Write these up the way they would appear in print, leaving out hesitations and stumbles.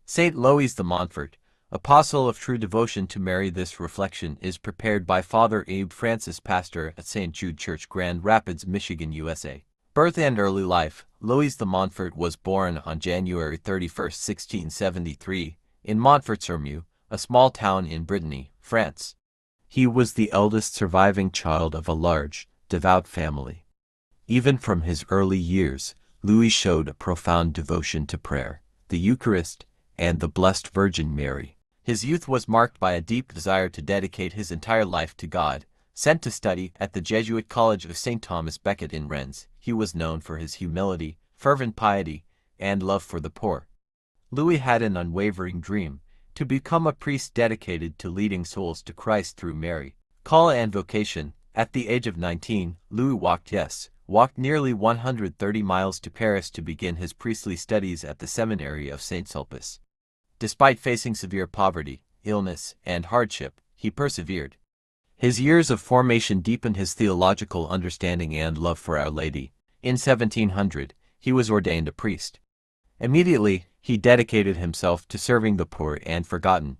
Saint Louis de Montfort, apostle of true devotion to Mary. This reflection is prepared by Father Abe Francis, pastor at St. Jude Church, Grand Rapids, Michigan, USA. Birth and early life. Louis de Montfort was born on January 31, 1673, in Montfort-sur-Meu, a small town in Brittany, France. He was the eldest surviving child of a large, devout family. Even from his early years, Louis showed a profound devotion to prayer, the Eucharist, and the Blessed Virgin Mary. His youth was marked by a deep desire to dedicate his entire life to God. Sent to study at the Jesuit College of St. Thomas Becket in Rennes, he was known for his humility, fervent piety, and love for the poor. Louis had an unwavering dream, to become a priest dedicated to leading souls to Christ through Mary. Call and vocation. At the age of 19, Louis walked nearly 130 miles to Paris to begin his priestly studies at the seminary of Saint Sulpice. Despite facing severe poverty, illness, and hardship, he persevered. His years of formation deepened his theological understanding and love for Our Lady. In 1700, he was ordained a priest. Immediately, he dedicated himself to serving the poor and forgotten.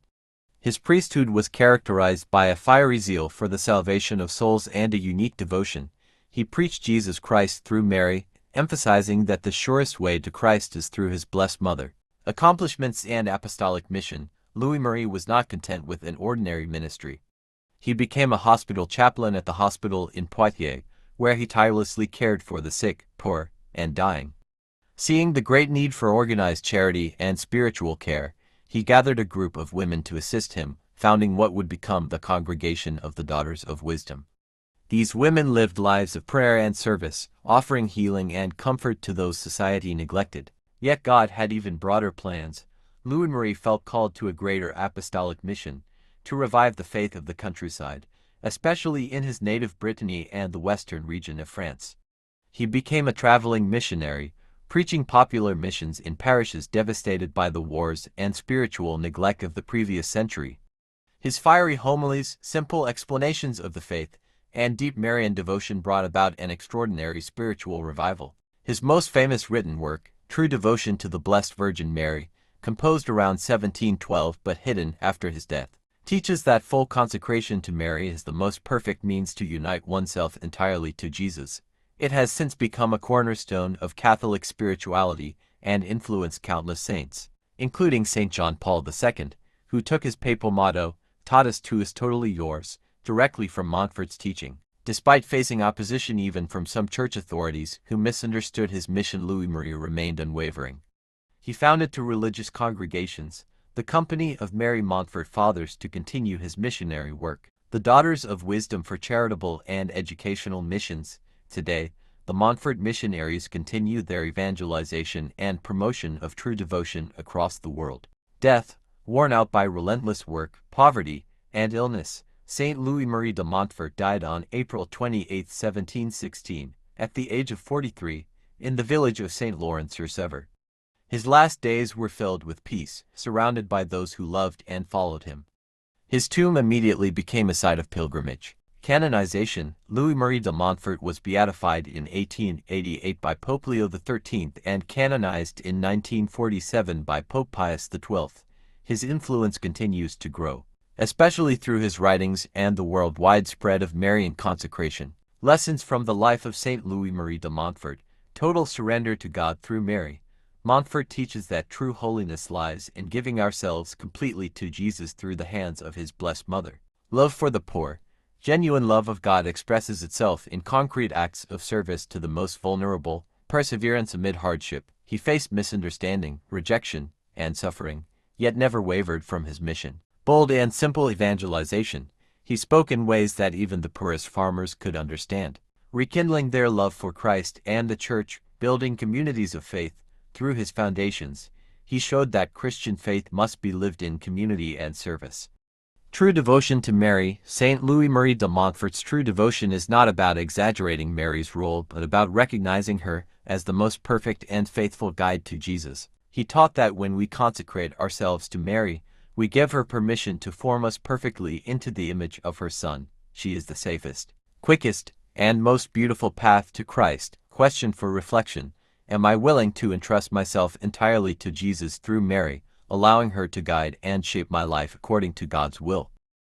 His priesthood was characterized by a fiery zeal for the salvation of souls and a unique devotion. He preached Jesus Christ through Mary, emphasizing that the surest way to Christ is through his blessed mother. Accomplishments and apostolic mission. Louis-Marie was not content with an ordinary ministry. He became a hospital chaplain at the hospital in Poitiers, where he tirelessly cared for the sick, poor, and dying. Seeing the great need for organized charity and spiritual care, he gathered a group of women to assist him, founding what would become the Congregation of the Daughters of Wisdom. These women lived lives of prayer and service, offering healing and comfort to those society neglected. Yet God had even broader plans. Louis-Marie felt called to a greater apostolic mission, to revive the faith of the countryside, especially in his native Brittany and the western region of France. He became a traveling missionary, preaching popular missions in parishes devastated by the wars and spiritual neglect of the previous century. His fiery homilies, simple explanations of the faith, and deep Marian devotion brought about an extraordinary spiritual revival. His most famous written work, True Devotion to the Blessed Virgin Mary, composed around 1712 but hidden after his death, teaches that full consecration to Mary is the most perfect means to unite oneself entirely to Jesus. It has since become a cornerstone of Catholic spirituality and influenced countless saints, including St. John Paul II, who took his papal motto, Totus tuus totally yours, directly from Montfort's teaching. Despite facing opposition even from some church authorities who misunderstood his mission, Louis-Marie remained unwavering. He founded two religious congregations, the Company of Mary Montfort Fathers to continue his missionary work, the Daughters of Wisdom for charitable and educational missions. Today, the Montfort missionaries continue their evangelization and promotion of true devotion across the world. Death, worn out by relentless work, poverty, and illness. Saint Louis-Marie de Montfort died on April 28, 1716, at the age of 43, in the village of Saint Laurent-sur-Sèvre. His last days were filled with peace, surrounded by those who loved and followed him. His tomb immediately became a site of pilgrimage. Canonization. Louis-Marie de Montfort was beatified in 1888 by Pope Leo XIII and canonized in 1947 by Pope Pius XII. His influence continues to grow, especially through his writings and the worldwide spread of Marian consecration. Lessons from the life of Saint Louis-Marie de Montfort. Total surrender to God through Mary. Montfort teaches that true holiness lies in giving ourselves completely to Jesus through the hands of his blessed mother. Love for the poor. Genuine love of God expresses itself in concrete acts of service to the most vulnerable. Perseverance amid hardship. He faced misunderstanding, rejection, and suffering, yet never wavered from his mission. Bold and simple evangelization. He spoke in ways that even the poorest farmers could understand, rekindling their love for Christ and the Church, building communities of faith. Through his foundations, he showed that Christian faith must be lived in community and service. True devotion to Mary. Saint Louis-Marie de Montfort's true devotion is not about exaggerating Mary's role but about recognizing her as the most perfect and faithful guide to Jesus. He taught that when we consecrate ourselves to Mary, we give her permission to form us perfectly into the image of her Son. She is the safest, quickest, and most beautiful path to Christ. Question for reflection. Am I willing to entrust myself entirely to Jesus through Mary, allowing her to guide and shape my life according to God's will.